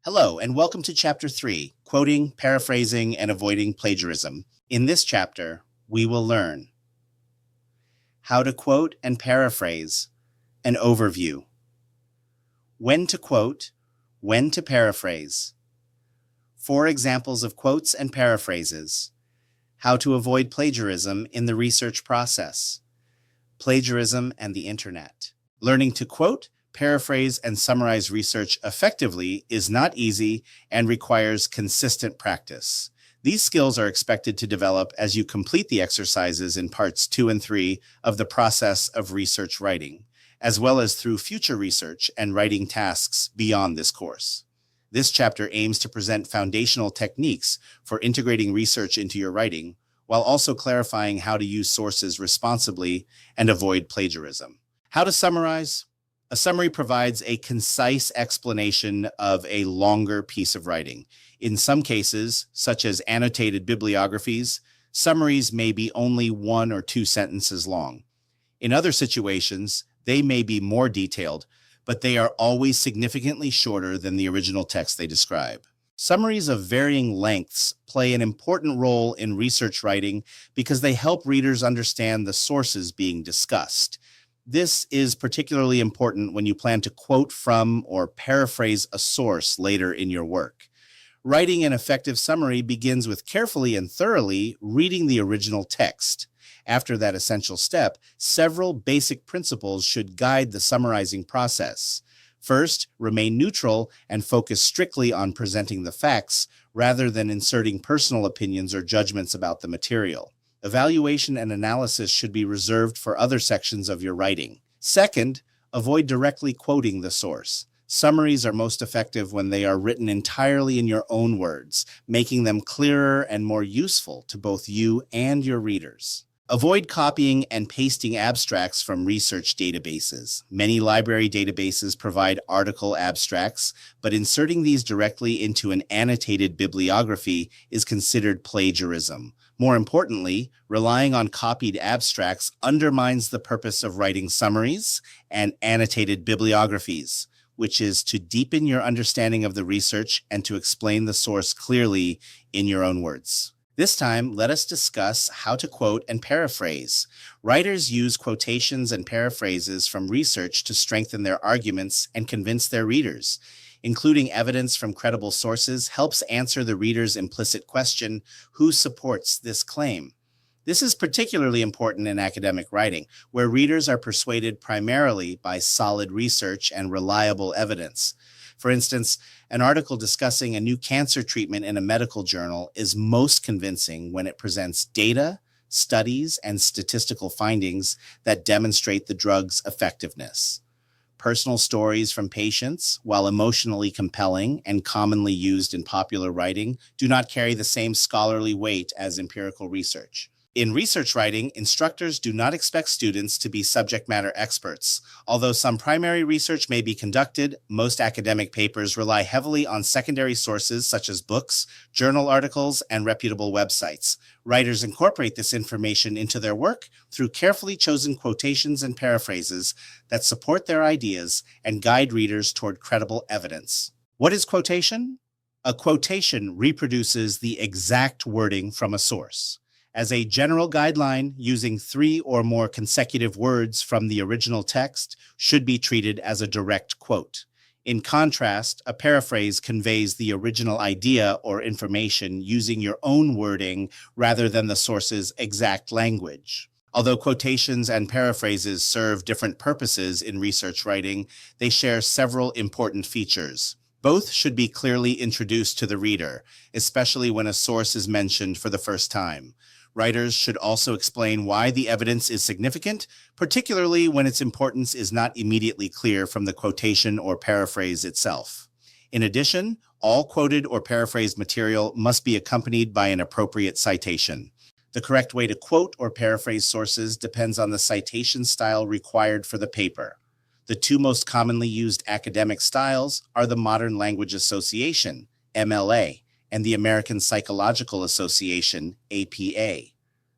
Hello, and welcome to Chapter 3, Quoting, Paraphrasing, and Avoiding Plagiarism. In this chapter, we will learn how to quote and paraphrase, an overview, when to quote, when to paraphrase, 4 examples of quotes and paraphrases, how to avoid plagiarism in the research process, plagiarism and the internet. Learning to quote, paraphrase, and summarize research effectively is not easy and requires consistent practice. These skills are expected to develop as you complete the exercises in parts 2 and 3 of the process of research writing, as well as through future research and writing tasks beyond this course. This chapter aims to present foundational techniques for integrating research into your writing, while also clarifying how to use sources responsibly and avoid plagiarism. How to summarize? A summary provides a concise explanation of a longer piece of writing. In some cases, such as annotated bibliographies, summaries may be only 1 or 2 sentences long. In other situations, they may be more detailed, but they are always significantly shorter than the original text they describe. Summaries of varying lengths play an important role in research writing because they help readers understand the sources being discussed. This is particularly important when you plan to quote from or paraphrase a source later in your work. Writing an effective summary begins with carefully and thoroughly reading the original text. After that essential step, several basic principles should guide the summarizing process. First, remain neutral and focus strictly on presenting the facts rather than inserting personal opinions or judgments about the material. Evaluation and analysis should be reserved for other sections of your writing. Second, avoid directly quoting the source. Summaries are most effective when they are written entirely in your own words, making them clearer and more useful to both you and your readers. Avoid copying and pasting abstracts from research databases. Many library databases provide article abstracts, but inserting these directly into an annotated bibliography is considered plagiarism. More importantly, relying on copied abstracts undermines the purpose of writing summaries and annotated bibliographies, which is to deepen your understanding of the research and to explain the source clearly in your own words. This time, let us discuss how to quote and paraphrase. Writers use quotations and paraphrases from research to strengthen their arguments and convince their readers. Including evidence from credible sources helps answer the reader's implicit question, who supports this claim? This is particularly important in academic writing, where readers are persuaded primarily by solid research and reliable evidence. For instance, an article discussing a new cancer treatment in a medical journal is most convincing when it presents data, studies, and statistical findings that demonstrate the drug's effectiveness. Personal stories from patients, while emotionally compelling and commonly used in popular writing, do not carry the same scholarly weight as empirical research. In research writing, instructors do not expect students to be subject matter experts. Although some primary research may be conducted, most academic papers rely heavily on secondary sources such as books, journal articles, and reputable websites. Writers incorporate this information into their work through carefully chosen quotations and paraphrases that support their ideas and guide readers toward credible evidence. What is quotation? A quotation reproduces the exact wording from a source. As a general guideline, using 3 or more consecutive words from the original text should be treated as a direct quote. In contrast, a paraphrase conveys the original idea or information using your own wording rather than the source's exact language. Although quotations and paraphrases serve different purposes in research writing, they share several important features. Both should be clearly introduced to the reader, especially when a source is mentioned for the first time. Writers should also explain why the evidence is significant, particularly when its importance is not immediately clear from the quotation or paraphrase itself. In addition, all quoted or paraphrased material must be accompanied by an appropriate citation. The correct way to quote or paraphrase sources depends on the citation style required for the paper. The 2 most commonly used academic styles are the Modern Language Association, MLA, and the American Psychological Association, APA.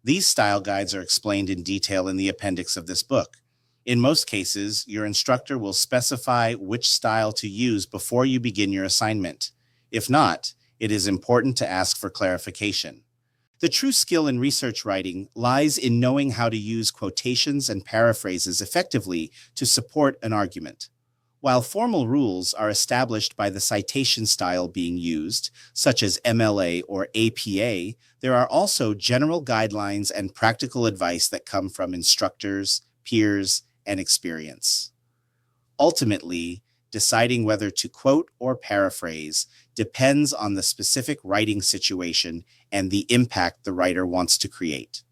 These style guides are explained in detail in the appendix of this book. In most cases, your instructor will specify which style to use before you begin your assignment. If not, it is important to ask for clarification. The true skill in research writing lies in knowing how to use quotations and paraphrases effectively to support an argument. While formal rules are established by the citation style being used, such as MLA or APA, there are also general guidelines and practical advice that come from instructors, peers, and experience. Ultimately, deciding whether to quote or paraphrase depends on the specific writing situation and the impact the writer wants to create.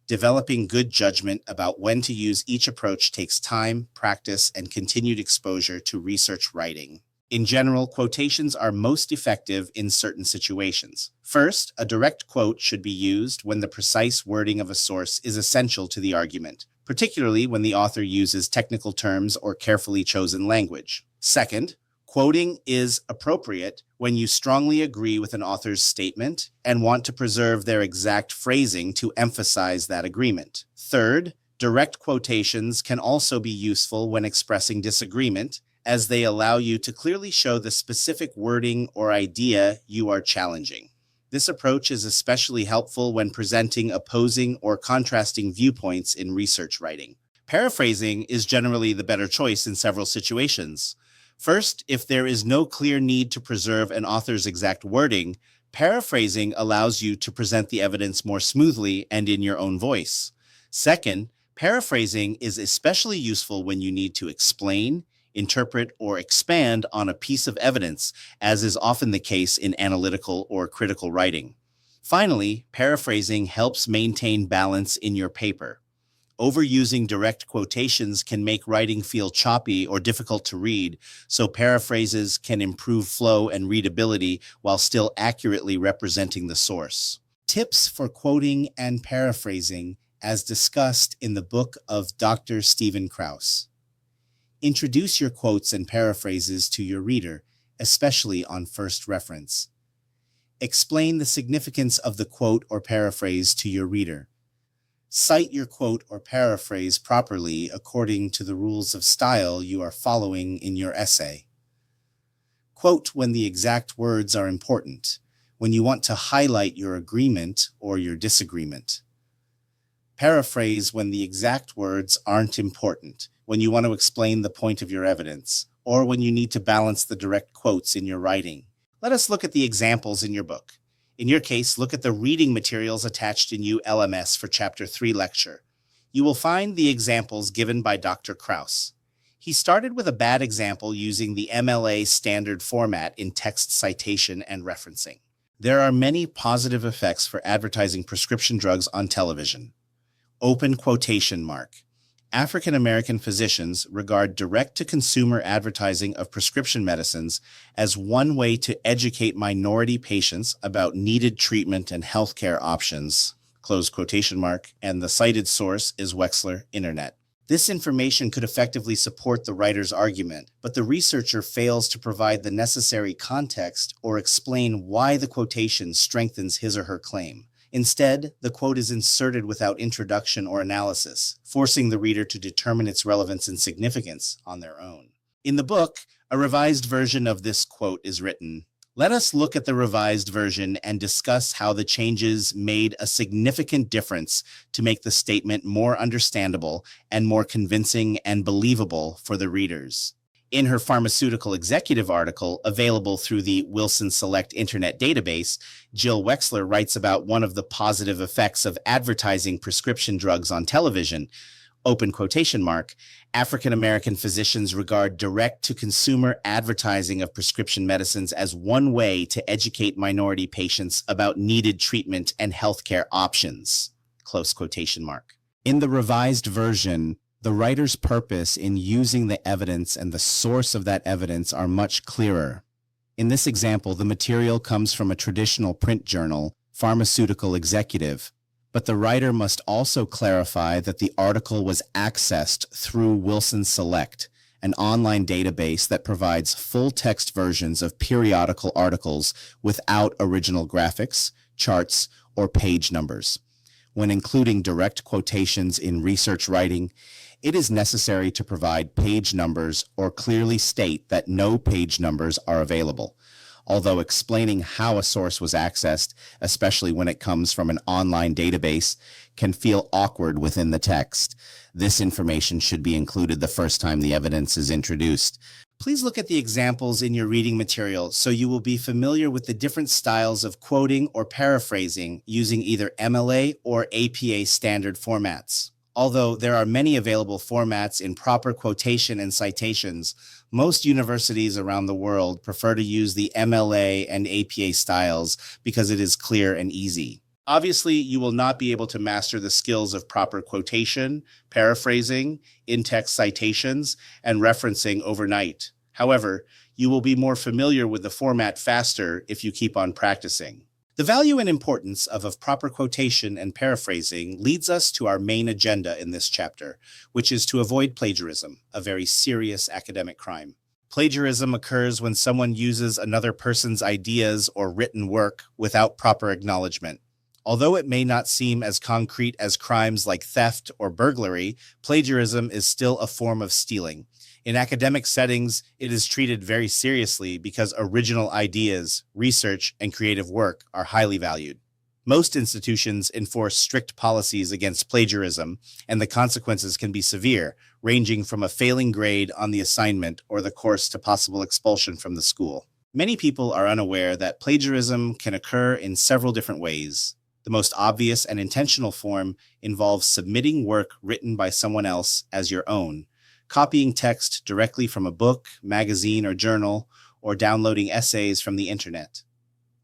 Developing good judgment about when to use each approach takes time, practice, and continued exposure to research writing. In general, quotations are most effective in certain situations. First, a direct quote should be used when the precise wording of a source is essential to the argument, particularly when the author uses technical terms or carefully chosen language. Second, quoting is appropriate when you strongly agree with an author's statement and want to preserve their exact phrasing to emphasize that agreement. Third, direct quotations can also be useful when expressing disagreement, as they allow you to clearly show the specific wording or idea you are challenging. This approach is especially helpful when presenting opposing or contrasting viewpoints in research writing. Paraphrasing is generally the better choice in several situations. First, if there is no clear need to preserve an author's exact wording, paraphrasing allows you to present the evidence more smoothly and in your own voice. Second, paraphrasing is especially useful when you need to explain, interpret, or expand on a piece of evidence, as is often the case in analytical or critical writing. Finally, paraphrasing helps maintain balance in your paper. Overusing direct quotations can make writing feel choppy or difficult to read, so paraphrases can improve flow and readability while still accurately representing the source. Tips for quoting and paraphrasing, as discussed in the book of Dr. Stephen Krauss. Introduce your quotes and paraphrases to your reader, especially on first reference. Explain the significance of the quote or paraphrase to your reader. Cite your quote or paraphrase properly according to the rules of style you are following in your essay. Quote when the exact words are important, when you want to highlight your agreement or your disagreement. Paraphrase when the exact words aren't important, when you want to explain the point of your evidence, or when you need to balance the direct quotes in your writing. Let us look at the examples in your book. In your case, look at the reading materials attached in ULMS for Chapter 3 lecture. You will find the examples given by Dr. Krauss. He started with a bad example using the MLA standard format in text citation and referencing. There are many positive effects for advertising prescription drugs on television. Open quotation mark. African American physicians regard direct-to-consumer advertising of prescription medicines as one way to educate minority patients about needed treatment and healthcare options, close quotation mark, and the cited source is Wexler Internet. This information could effectively support the writer's argument, but the researcher fails to provide the necessary context or explain why the quotation strengthens his or her claim. Instead, the quote is inserted without introduction or analysis, forcing the reader to determine its relevance and significance on their own. In the book, a revised version of this quote is written. Let us look at the revised version and discuss how the changes made a significant difference to make the statement more understandable and more convincing and believable for the readers. In her pharmaceutical executive article, available through the Wilson Select Internet database, Jill Wexler writes about one of the positive effects of advertising prescription drugs on television. Open quotation mark. African American physicians regard direct-to-consumer advertising of prescription medicines as one way to educate minority patients about needed treatment and healthcare options. Close quotation mark. In the revised version, the writer's purpose in using the evidence and the source of that evidence are much clearer. In this example, the material comes from a traditional print journal, Pharmaceutical Executive, but the writer must also clarify that the article was accessed through Wilson Select, an online database that provides full-text versions of periodical articles without original graphics, charts, or page numbers. When including direct quotations in research writing, it is necessary to provide page numbers or clearly state that no page numbers are available. although explaining how a source was accessed, especially when it comes from an online database, can feel awkward within the text. This information should be included the first time the evidence is introduced. Please look at the examples in your reading material so you will be familiar with the different styles of quoting or paraphrasing using either MLA or APA standard formats. Although there are many available formats in proper quotation and citations, most universities around the world prefer to use the MLA and APA styles because it is clear and easy. Obviously, you will not be able to master the skills of proper quotation, paraphrasing, in-text citations, and referencing overnight. However, you will be more familiar with the format faster if you keep on practicing. The value and importance of proper quotation and paraphrasing leads us to our main agenda in this chapter, which is to avoid plagiarism, a very serious academic crime. Plagiarism occurs when someone uses another person's ideas or written work without proper acknowledgement. Although it may not seem as concrete as crimes like theft or burglary, plagiarism is still a form of stealing. In academic settings, it is treated very seriously because original ideas, research, and creative work are highly valued. Most institutions enforce strict policies against plagiarism, and the consequences can be severe, ranging from a failing grade on the assignment or the course to possible expulsion from the school. Many people are unaware that plagiarism can occur in several different ways. The most obvious and intentional form involves submitting work written by someone else as your own, copying text directly from a book, magazine, or journal, or downloading essays from the internet.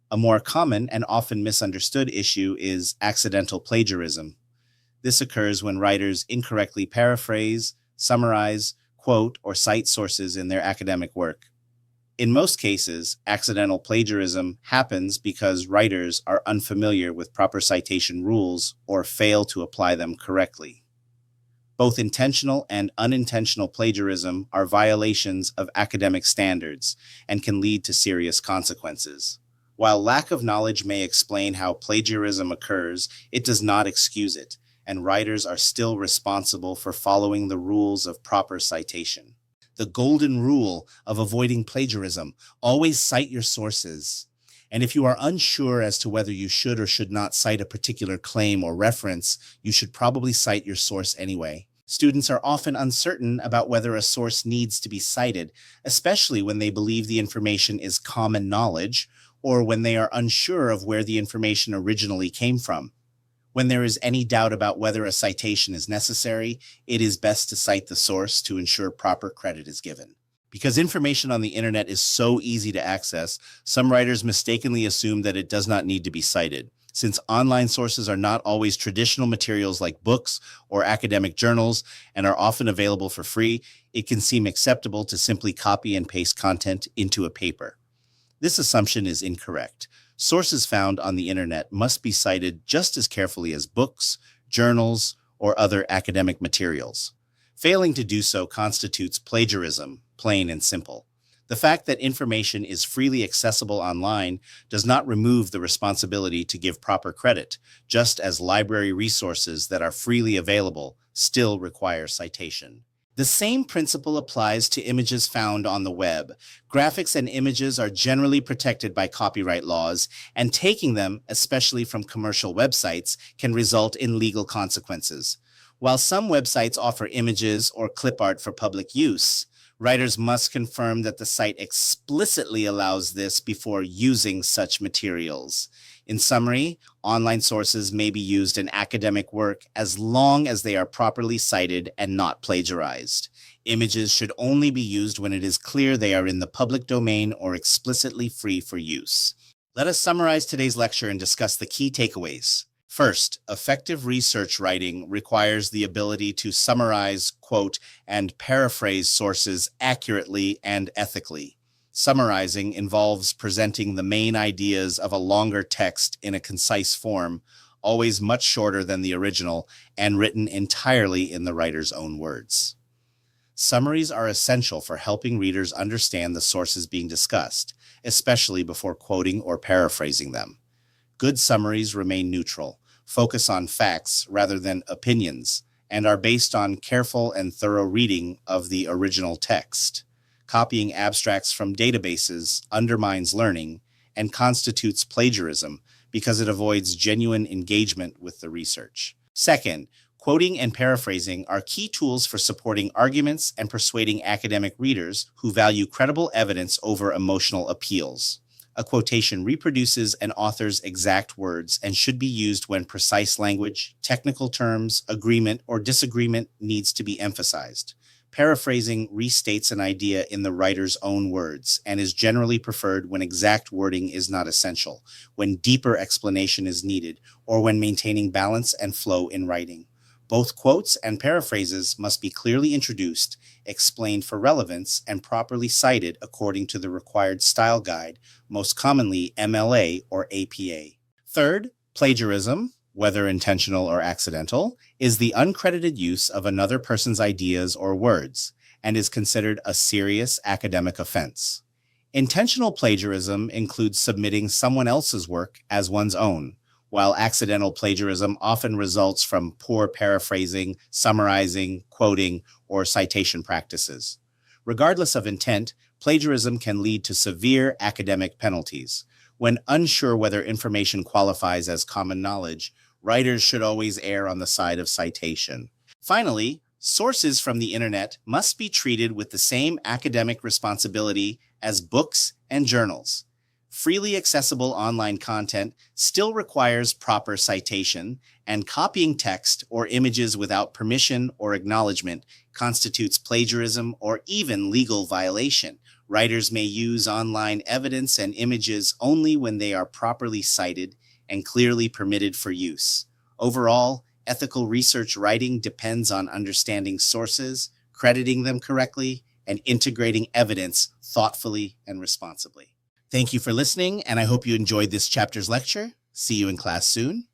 A more common and often misunderstood issue is accidental plagiarism. This occurs when writers incorrectly paraphrase, summarize, quote, or cite sources in their academic work. In most cases, accidental plagiarism happens because writers are unfamiliar with proper citation rules or fail to apply them correctly. Both intentional and unintentional plagiarism are violations of academic standards and can lead to serious consequences. While lack of knowledge may explain how plagiarism occurs, it does not excuse it, and writers are still responsible for following the rules of proper citation. The golden rule of avoiding plagiarism: always cite your sources. And if you are unsure as to whether you should or should not cite a particular claim or reference, you should probably cite your source anyway. Students are often uncertain about whether a source needs to be cited, especially when they believe the information is common knowledge or when they are unsure of where the information originally came from. When there is any doubt about whether a citation is necessary, it is best to cite the source to ensure proper credit is given. Because information on the internet is so easy to access, some writers mistakenly assume that it does not need to be cited. Since online sources are not always traditional materials like books or academic journals and are often available for free, it can seem acceptable to simply copy and paste content into a paper. This assumption is incorrect. Sources found on the internet must be cited just as carefully as books, journals, or other academic materials. Failing to do so constitutes plagiarism, plain and simple. The fact that information is freely accessible online does not remove the responsibility to give proper credit, just as library resources that are freely available still require citation. The same principle applies to images found on the web. Graphics and images are generally protected by copyright laws, and taking them, especially from commercial websites, can result in legal consequences. While some websites offer images or clip art for public use, writers must confirm that the site explicitly allows this before using such materials. In summary, online sources may be used in academic work as long as they are properly cited and not plagiarized. Images should only be used when it is clear they are in the public domain or explicitly free for use. Let us summarize today's lecture and discuss the key takeaways. First, effective research writing requires the ability to summarize, quote, and paraphrase sources accurately and ethically. Summarizing involves presenting the main ideas of a longer text in a concise form, always much shorter than the original and written entirely in the writer's own words. Summaries are essential for helping readers understand the sources being discussed, especially before quoting or paraphrasing them. Good summaries remain neutral, focus on facts rather than opinions, and are based on careful and thorough reading of the original text. copying abstracts from databases undermines learning and constitutes plagiarism because it avoids genuine engagement with the research. Second, quoting and paraphrasing are key tools for supporting arguments and persuading academic readers who value credible evidence over emotional appeals. A quotation reproduces an author's exact words and should be used when precise language, technical terms, agreement, or disagreement needs to be emphasized. Paraphrasing restates an idea in the writer's own words and is generally preferred when exact wording is not essential, when deeper explanation is needed, or when maintaining balance and flow in writing. Both quotes and paraphrases must be clearly introduced, explained for relevance, and properly cited according to the required style guide, most commonly MLA or APA. Third, plagiarism, whether intentional or accidental, is the uncredited use of another person's ideas or words, and is considered a serious academic offense. Intentional plagiarism includes submitting someone else's work as one's own, while accidental plagiarism often results from poor paraphrasing, summarizing, quoting, or citation practices. Regardless of intent, plagiarism can lead to severe academic penalties. When unsure whether information qualifies as common knowledge, writers should always err on the side of citation. Finally, sources from the internet must be treated with the same academic responsibility as books and journals. Freely accessible online content still requires proper citation, and copying text or images without permission or acknowledgement constitutes plagiarism or even legal violation. Writers may use online evidence and images only when they are properly cited and clearly permitted for use. Overall, ethical research writing depends on understanding sources, crediting them correctly, and integrating evidence thoughtfully and responsibly. Thank you for listening, and I hope you enjoyed this chapter's lecture. See you in class soon.